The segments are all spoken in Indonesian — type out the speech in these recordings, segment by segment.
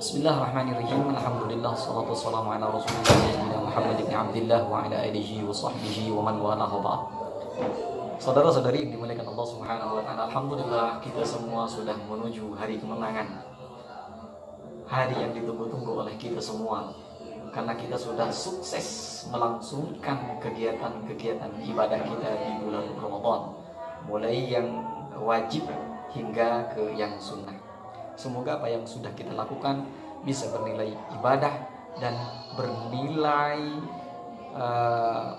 Bismillahirrahmanirrahim. Alhamdulillah, salatu wassalamu ala Rasulillah Sayyidina Muhammad ibn Abdillah wa ala alihi wa sahbihi wa man wala ba'd. Saudara-saudari yang dimuliakan Allah Subhanahu wa taala, alhamdulillah kita semua sudah menuju hari kemenangan. Hari yang ditunggu-tunggu oleh kita semua, karena kita sudah sukses melangsungkan kegiatan-kegiatan ibadah kita di bulan Ramadan, mulai yang wajib hingga ke yang sunnah. Semoga apa yang sudah kita lakukan bisa bernilai ibadah dan bernilai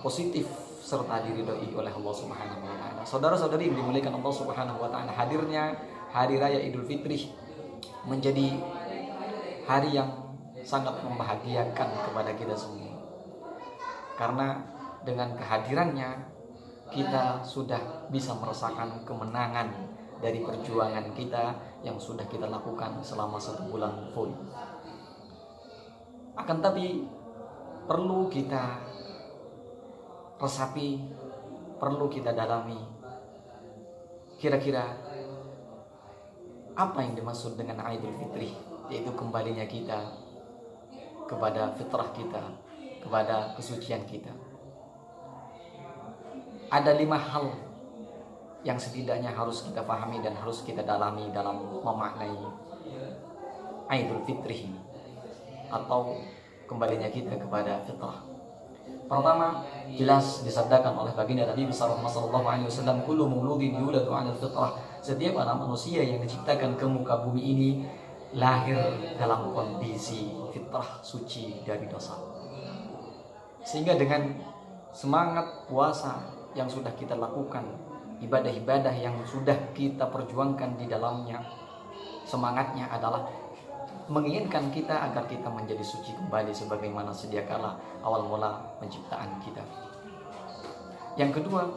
positif serta diridhoi oleh Allah Subhanahu wa taala. Saudara-saudari yang dimuliakan Allah Subhanahu wa taala, hadirnya hari raya Idul Fitri menjadi hari yang sangat membahagiakan kepada kita semua. Karena dengan kehadirannya kita sudah bisa merasakan kemenangan dari perjuangan kita yang sudah kita lakukan selama 1 bulan full. Akan tapi perlu kita resapi, perlu kita dalami, kira-kira apa yang dimaksud dengan Idul Fitri, yaitu kembalinya kita kepada fitrah kita, kepada kesucian kita. Ada 5 hal yang setidaknya harus kita pahami dan harus kita dalami dalam memaknai Idul Fitri ini, atau kembalinya kita kepada fitrah. Pertama, jelas disabdakan oleh baginda Nabi sallallahu alaihi wasallam, kullu mauludin yuladu 'alal fitrah. Setiap anak manusia yang diciptakan ke muka bumi ini lahir dalam kondisi fitrah, suci dari dosa. Sehingga dengan semangat puasa yang sudah kita lakukan, ibadah-ibadah yang sudah kita perjuangkan di dalamnya, semangatnya adalah menginginkan kita agar kita menjadi suci kembali sebagaimana sedia kala awal mula penciptaan kita. Yang kedua,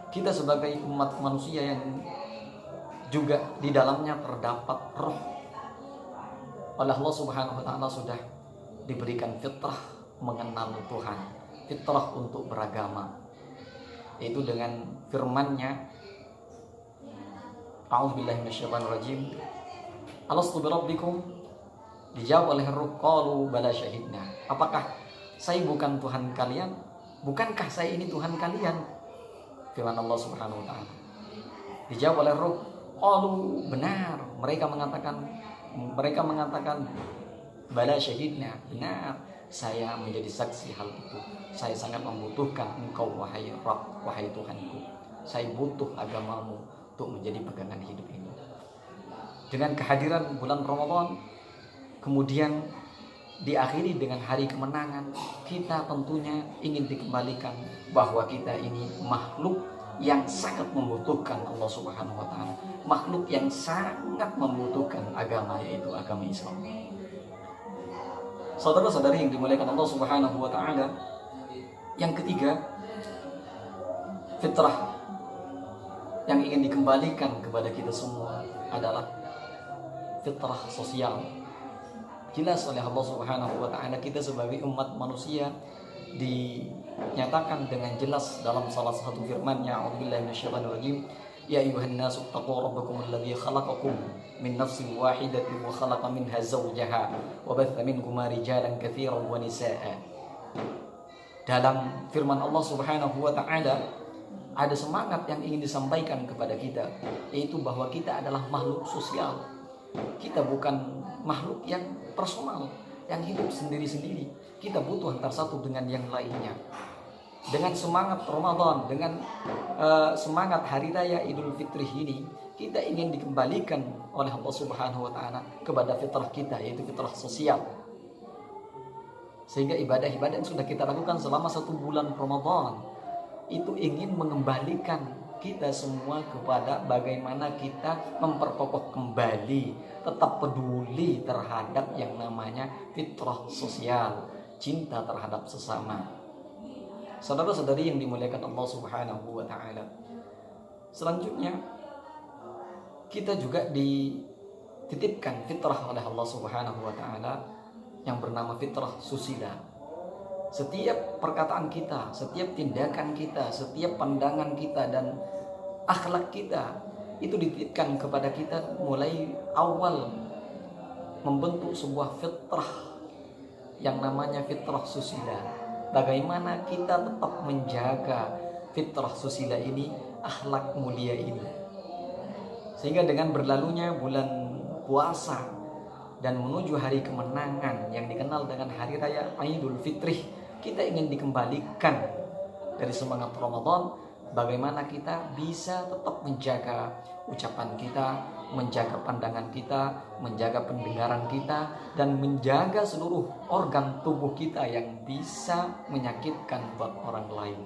kita sebagai umat manusia yang juga di dalamnya terdapat roh, oleh Allah Subhanahu wa taala sudah diberikan fitrah mengenal Tuhan, fitrah untuk beragama, yaitu dengan firman-Nya, A'udzubillahi minasyaitonirrajim, alastu birabbikum, dijawab oleh Ruh, qalu bala syahidna. Apakah saya bukan Tuhan kalian? Bukankah saya ini Tuhan kalian? Firman Allah Subhanahu wa taala. Dijawab oleh Ruh, qalu, benar. Mereka mengatakan bala syahidna, benar, saya menjadi saksi hal itu. Saya sangat membutuhkan Engkau, wahai Rabb, wahai Tuhanku. Saya butuh agamamu untuk menjadi pegangan hidup ini. Dengan kehadiran bulan Ramadan, kemudian diakhiri dengan hari kemenangan, kita tentunya ingin dikembalikan bahwa kita ini makhluk yang sangat membutuhkan Allah Subhanahu wa taala, makhluk yang sangat membutuhkan agama, yaitu agama Islam. Saudara-saudari yang dimuliakan Allah Subhanahu wa taala, yang ketiga, fitrah yang ingin dikembalikan kepada kita semua adalah fitrah sosial. Jelas oleh Allah Subhanahu wa taala, kita sebagai umat manusia dinyatakan dengan jelas dalam salah satu firman-Nya, A'udzubillahi minasyaitonirrajim, ya ayyuhan nasu taqu rabbakum alladzi khalaqakum min nafsin wahidatin wa khalaqa minha zawjaha wa batha minhuma rijalan katsiran wa nisaa'a. Dalam firman Allah Subhanahu wa taala ada semangat yang ingin disampaikan kepada kita, yaitu bahwa kita adalah makhluk sosial. Kita bukan makhluk yang personal, yang hidup sendiri-sendiri. Kita butuh antara satu dengan yang lainnya. Dengan semangat Ramadan, dengan semangat hari raya Idul Fitri ini, kita ingin dikembalikan oleh Allah Subhanahu wa taala kepada fitrah kita, yaitu fitrah sosial. Sehingga ibadah-ibadah yang sudah kita lakukan selama 1 bulan Ramadan itu ingin mengembalikan kita semua kepada bagaimana kita memperkokoh kembali, tetap peduli terhadap yang namanya fitrah sosial, cinta terhadap sesama. Saudara-saudari yang dimuliakan Allah Subhanahu wa taala, selanjutnya kita juga dititipkan fitrah oleh Allah Subhanahu wa taala yang bernama fitrah susila. Setiap perkataan kita, setiap tindakan kita, setiap pandangan kita dan akhlak kita itu dititipkan kepada kita mulai awal membentuk sebuah fitrah yang namanya fitrah susila. Bagaimana kita tetap menjaga fitrah susila ini, akhlak mulia ini. Sehingga dengan berlalunya bulan puasa dan menuju hari kemenangan yang dikenal dengan hari raya Idul Fitri, kita ingin dikembalikan dari semangat Ramadan. Bagaimana kita bisa tetap menjaga ucapan kita, menjaga pandangan kita, menjaga pendengaran kita, dan menjaga seluruh organ tubuh kita yang bisa menyakitkan buat orang lain.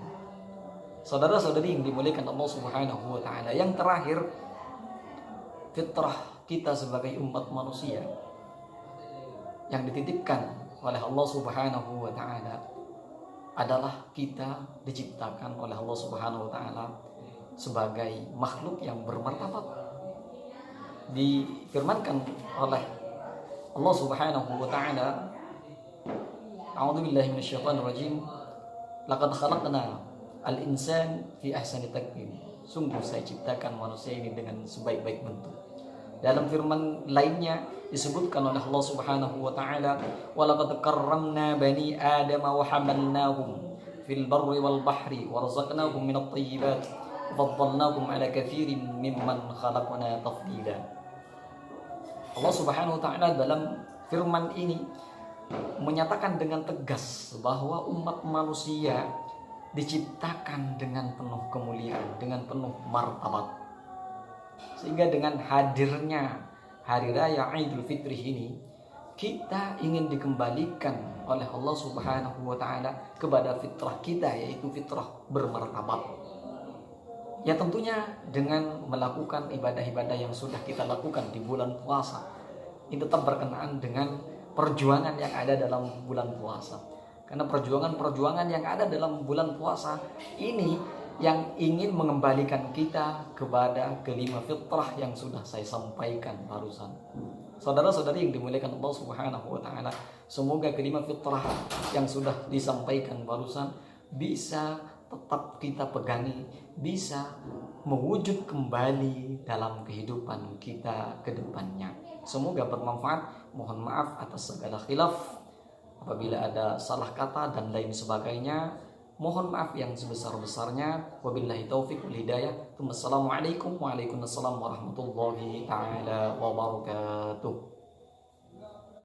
Saudara-saudari yang dimuliakan Allah Subhanahu wa taala, yang terakhir, fitrah kita sebagai umat manusia yang dititipkan oleh Allah Subhanahu wa taala adalah kita diciptakan oleh Allah Subhanahu wa taala sebagai makhluk yang bermartabat. Difirmankan oleh Allah Subhanahu wa taala, A'udzubillahi minasyaitonir rajim, laqad khalaqna al-insan fi ahsani taqwim. Sungguh saya ciptakan manusia ini dengan sebaik-baik bentuk. Dalam firman lainnya disebutkan oleh Allah Subhanahu wa taala, wa laqad karramna bani Adam wa hamalnahum fil barri wal bahri wa razaqnahum minat thayyibat wa faddalnahum ala katsirin mimman khalaqna tafdila. Allah Subhanahu wa taala dalam firman ini menyatakan dengan tegas bahwa umat manusia diciptakan dengan penuh kemuliaan, dengan penuh martabat. Sehingga dengan hadirnya hari raya Idul Fitri ini, kita ingin dikembalikan oleh Allah Subhanahu wa taala kepada fitrah kita, yaitu fitrah bermartabat. Ya tentunya dengan melakukan ibadah-ibadah yang sudah kita lakukan di bulan puasa. Ini tetap berkenaan dengan perjuangan yang ada dalam bulan puasa. Karena perjuangan-perjuangan yang ada dalam bulan puasa ini yang ingin mengembalikan kita kepada kelima fitrah yang sudah saya sampaikan barusan. Saudara-saudari yang dimuliakan Allah Subhanahu wa taala, semoga kelima fitrah yang sudah disampaikan barusan bisa tetap kita pegangi, bisa mewujud kembali dalam kehidupan kita ke depannya. Semoga bermanfaat. Mohon maaf atas segala khilaf, apabila ada salah kata dan lain sebagainya. Mohon maaf yang sebesar-besarnya. Wabillahi taufiq wal hidayah. Wassalamualaikum warahmatullahi taala wabarakatuh.